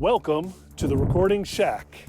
Welcome to the Recording Shack.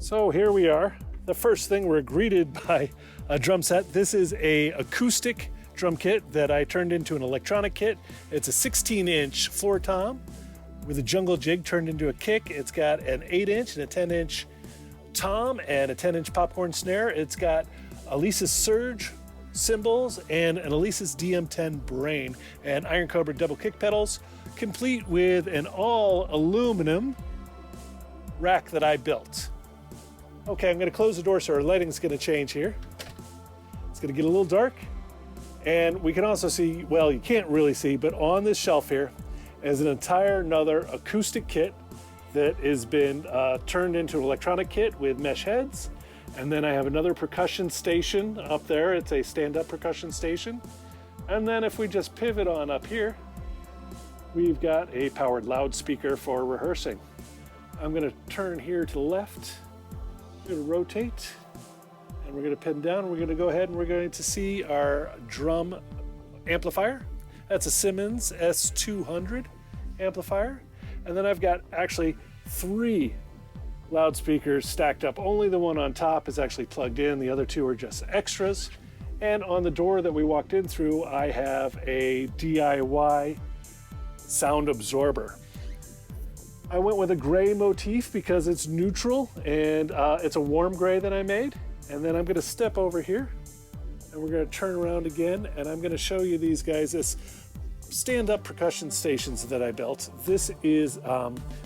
So here we are. The first thing, we're greeted by a drum set. This is an acoustic drum kit that I turned into an electronic kit. It's a 16-inch floor tom with a jungle jig turned into a kick. It's got an 8-inch and a 10-inch tom and a 10-inch popcorn snare. It's got Elisa's Surge cymbals and an Elisa's DM10 brain and iron cobra double kick pedals, complete with an all aluminum rack that I built. Okay, I'm going to close the door so our lighting's going to change here. It's going to get a little dark, and we can also see, well, you can't really see, but on this shelf here is an entire another acoustic kit that has been turned into an electronic kit with mesh heads. And then I have another percussion station up there. It's a stand-up percussion station. And then if we just pivot on up here, we've got a powered loudspeaker for rehearsing. I'm going to turn here to the left. We're going to rotate, and we're going to pin down. We're going to go ahead and we're going to see our drum amplifier. That's a Simmons S200 amplifier. And then I've got actually 3 loudspeakers stacked up. Only the one on top is actually plugged in. The other 2 are just extras. And on the door that we walked in through, I have a DIY sound absorber. I went with a gray motif because it's neutral, and it's a warm gray that I made. And then I'm going to step over here, and we're going to turn around again, and I'm going to show you these guys, this stand-up percussion stations that I built. This is,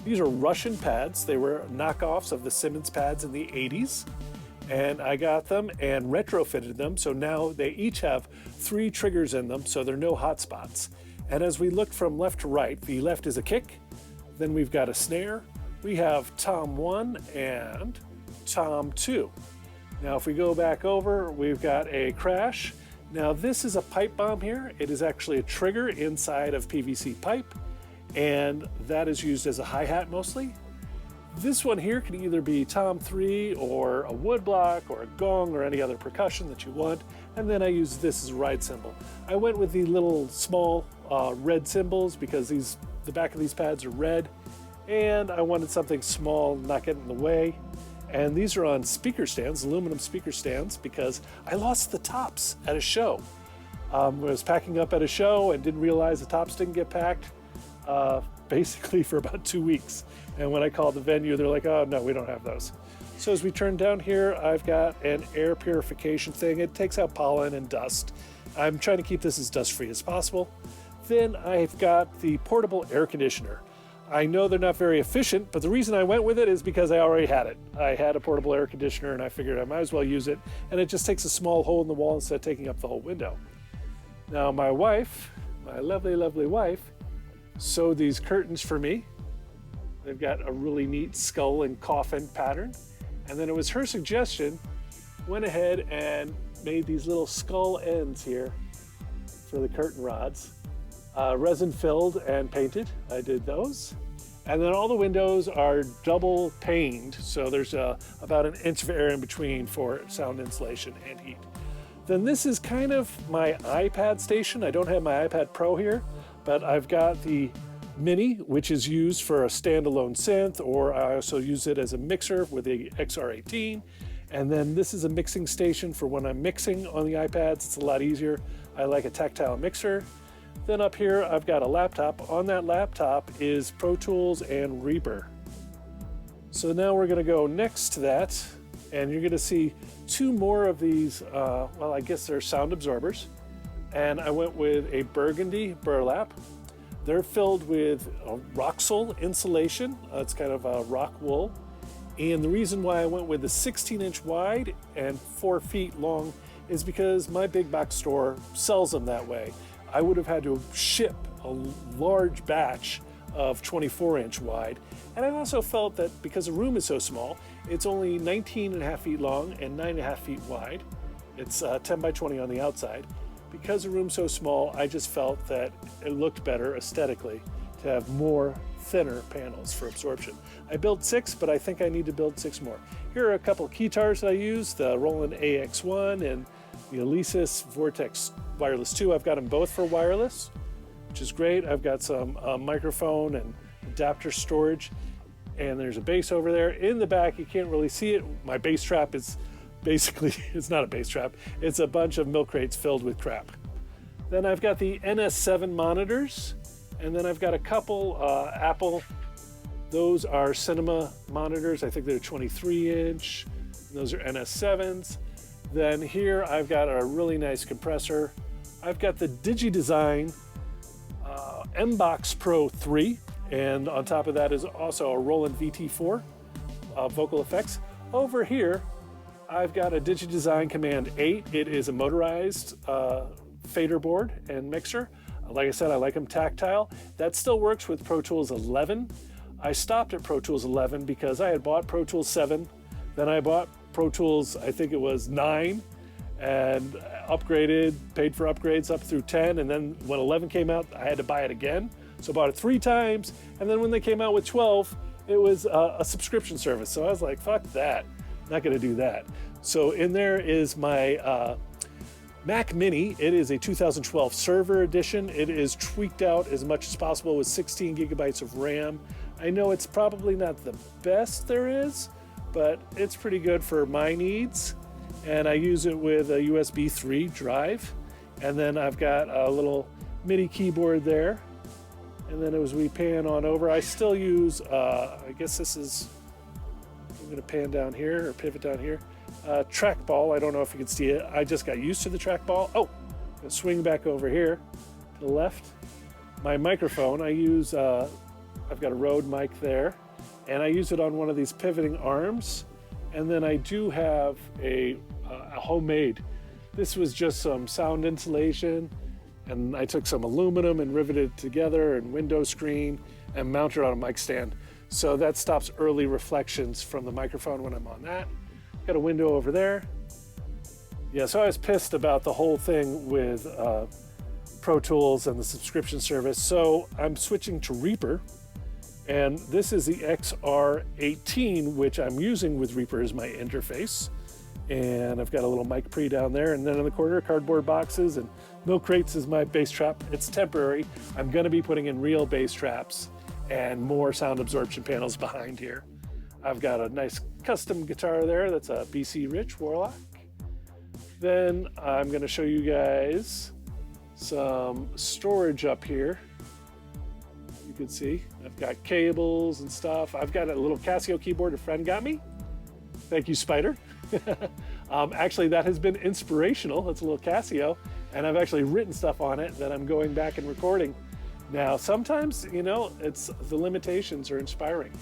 these are Russian pads. They were knockoffs of the Simmons pads in the 80s. And I got them and retrofitted them. So now they each have 3 triggers in them, so there are no hot spots. And as we look from left to right, the left is a kick. Then we've got a snare. We have tom 1 and tom 2. Now if we go back over, we've got a crash. Now this is a pipe bomb here. It is actually a trigger inside of PVC pipe, and that is used as a hi-hat mostly. This one here can either be tom 3 or a wood block or a gong or any other percussion that you want. And then I use this as a ride cymbal. I went with the little small red cymbals because the back of these pads are red, and I wanted something small, not get in the way. And these are on speaker stands, aluminum speaker stands, because I lost the tops at a show. I was packing up at a show and didn't realize the tops didn't get packed basically for about 2 weeks. And when I called the venue, they're like, oh no, we don't have those. So as we turn down here, I've got an air purification thing. It takes out pollen and dust. I'm trying to keep this as dust-free as possible. Then I've got the portable air conditioner. I know they're not very efficient, but the reason I went with it is because I already had it. I had a portable air conditioner, and I figured I might as well use it, and it just takes a small hole in the wall instead of taking up the whole window. Now my wife, my lovely, lovely wife, sewed these curtains for me. They've got a really neat skull and coffin pattern, and then it was her suggestion, went ahead and made these little skull ends here for the curtain rods. Resin filled and painted. I did those. And then all the windows are double paned, so there's about an inch of air in between for sound insulation and heat. Then this is kind of my iPad station. I don't have my iPad Pro here, but I've got the Mini, which is used for a standalone synth, or I also use it as a mixer with the XR18. And then this is a mixing station for when I'm mixing on the iPads. It's a lot easier. I like a tactile mixer. Then up here, I've got a laptop. On that laptop is Pro Tools and Reaper. So now we're gonna go next to that, and you're gonna see 2 more of these, well, I guess they're sound absorbers. And I went with a burgundy burlap. They're filled with Roxol insulation. It's kind of a rock wool. And the reason why I went with the 16-inch wide and 4 feet long is because my big box store sells them that way. I would have had to ship a large batch of 24-inch wide. And I also felt that because the room is so small, it's only 19.5 feet long and 9.5 feet wide. It's 10 by 20 on the outside. Because the room's so small, I just felt that it looked better aesthetically to have more thinner panels for absorption. I built 6, but I think I need to build 6 more. Here are a couple of keytars that I use, the Roland AX1 and the Elisa's Vortex Wireless 2. I've got them both for wireless. which is great. I've got some microphone and adapter storage, and there's a bass over there. In the back, you can't really see it. My bass trap is basically, it's not a bass trap, it's a bunch of milk crates filled with crap. Then I've got the NS7 monitors, and then I've got a couple Apple, those are cinema monitors. I think they're 23-inch. Those are NS7s. Then here I've got a really nice compressor. I've got the DigiDesign M-Box Pro 3, and on top of that is also a Roland VT4 vocal effects. Over here, I've got a DigiDesign Command 8. It is a motorized fader board and mixer. Like I said, I like them tactile. That still works with Pro Tools 11. I stopped at Pro Tools 11 because I had bought Pro Tools 7, then I bought Pro Tools, I think it was 9, and upgraded, paid for upgrades up through 10, and then when 11 came out, I had to buy it again. So I bought it 3 times, and then when they came out with 12, it was a subscription service. So I was like, fuck that, not gonna do that. So in there is my Mac Mini. It is a 2012 server edition. It is tweaked out as much as possible with 16 gigabytes of RAM. I know it's probably not the best there is, but it's pretty good for my needs. And I use it with a USB 3 drive. And then I've got a little MIDI keyboard there. And then as we pan on over, I still use, I guess this is, I'm gonna pan down here or pivot down here. Trackball, I don't know if you can see it. I just got used to the trackball. Oh, I'm gonna swing back over here to the left. My microphone, I use, I've got a Rode mic there, and I use it on one of these pivoting arms. And then I do have a homemade, this was just some sound insulation, and I took some aluminum and riveted it together and window screen and mounted it on a mic stand. So that stops early reflections from the microphone when I'm on that. Got a window over there. Yeah, so I was pissed about the whole thing with Pro Tools and the subscription service. So I'm switching to Reaper. And this is the XR18, which I'm using with Reaper as my interface. And I've got a little mic pre down there. And then in the corner, cardboard boxes and milk crates is my bass trap. It's temporary. I'm gonna be putting in real bass traps and more sound absorption panels behind here. I've got a nice custom guitar there. That's a BC Rich Warlock. Then I'm gonna show you guys some storage up here. You can see I've got cables and stuff. I've got a little Casio keyboard a friend got me. Thank you, Spider. Actually, that has been inspirational. It's a little Casio, and I've actually written stuff on it that I'm going back and recording. Now, sometimes, you know, it's the limitations are inspiring.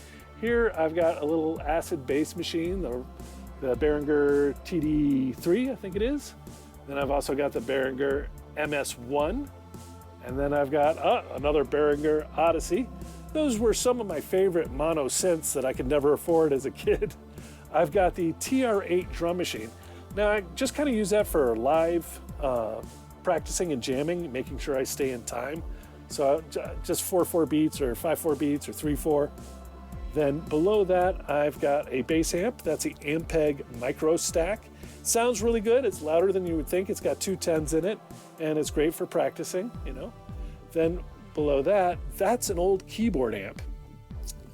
Here, I've got a little acid bass machine, the Behringer TD3, I think it is. Then I've also got the Behringer MS1. And then I've got another Behringer Odyssey. Those were some of my favorite mono synths that I could never afford as a kid. I've got the TR8 drum machine. Now I just kind of use that for live practicing and jamming, making sure I stay in time. So just 4/4 beats or 5/4 beats or 3/4. Then below that, I've got a bass amp. That's the Ampeg Micro Stack. Sounds really good. It's louder than you would think. It's got 2 10s in it, and it's great for practicing, you know. Then below that, that's an old keyboard amp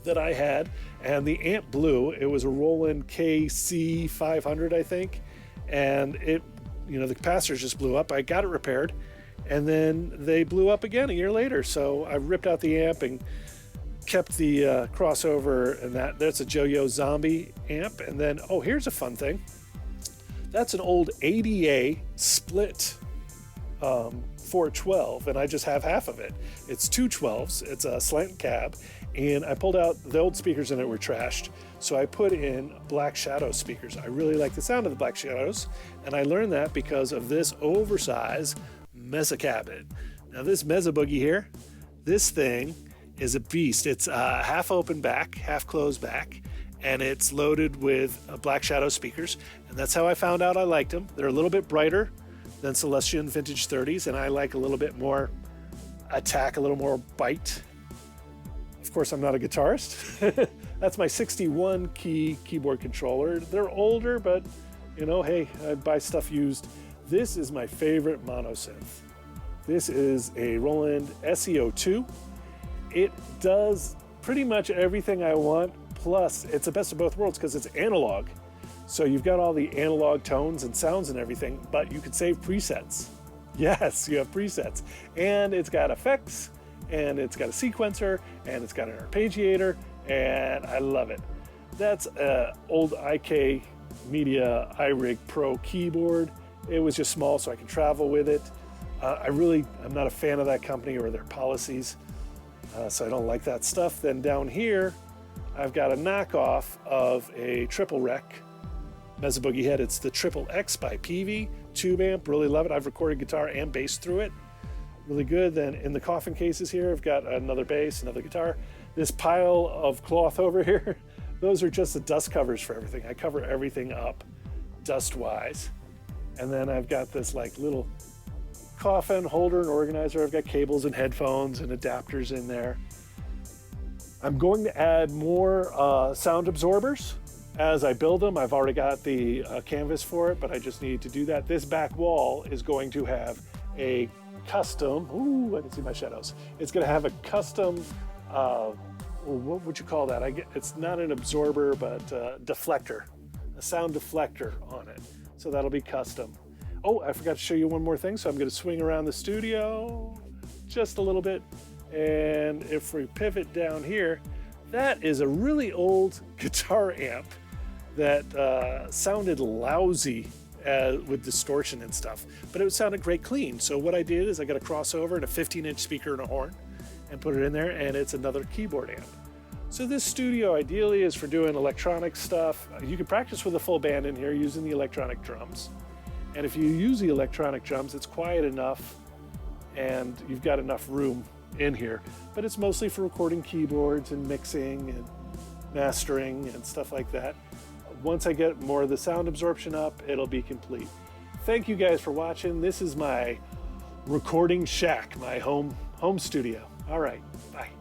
that I had, and the amp blew. It was a Roland KC500, I think, and it, you know, the capacitors just blew up. I got it repaired, and then they blew up again a year later. So I ripped out the amp and kept the crossover, and that's a Yo-Yo Zombie amp. And then, oh, here's a fun thing. That's an old ADA split 412, and I just have half of it. It's 2 12s, it's a slant cab, and I pulled out, the old speakers in it were trashed, so I put in Black Shadow speakers. I really like the sound of the Black Shadows, and I learned that because of this oversized Mesa cabinet. Now this Mesa Boogie here, this thing is a beast. It's half open back, half closed back, and it's loaded with Black Shadow speakers, and that's how I found out I liked them. They're a little bit brighter than Celestion Vintage 30s, and I like a little bit more attack, a little more bite. Of course, I'm not a guitarist. That's my 61 key keyboard controller. They're older, but you know, hey, I buy stuff used. This is my favorite mono synth. This is a Roland SEO2. It does pretty much everything I want, plus it's the best of both worlds because it's analog. So you've got all the analog tones and sounds and everything, but you could save presets. Yes, you have presets. And it's got effects, and it's got a sequencer, and it's got an arpeggiator, and I love it. That's an old IK Media iRig Pro keyboard. It was just small so I can travel with it. I'm not a fan of that company or their policies, so I don't like that stuff. Then down here, I've got a knockoff of a triple rec Mesa Boogie head. It's the Triple X by Peavey, tube amp, really love it. I've recorded guitar and bass through it, really good. Then in the Coffin cases here, I've got another bass, another guitar. This pile of cloth over here, those are just the dust covers for everything. I cover everything up dust-wise. And then I've got this like little Coffin holder and organizer. I've got cables and headphones and adapters in there. I'm going to add more sound absorbers as I build them. I've already got the canvas for it, but I just need to do that. This back wall is going to have a custom, ooh, I can see my shadows. It's going to have a custom, what would you call that? It's not an absorber, but deflector, a sound deflector on it. So that'll be custom. Oh, I forgot to show you one more thing. So I'm going to swing around the studio just a little bit. And if we pivot down here, that is a really old guitar amp that sounded lousy with distortion and stuff, but it sounded great clean. So what I did is I got a crossover and a 15-inch speaker and a horn and put it in there, and it's another keyboard amp. So this studio ideally is for doing electronic stuff. You can practice with a full band in here using the electronic drums. And if you use the electronic drums, it's quiet enough and you've got enough room in here, but it's mostly for recording keyboards and mixing and mastering and stuff like that. Once I get more of the sound absorption up, it'll be complete. Thank you guys for watching. This is my recording shack, my home studio. All right, bye.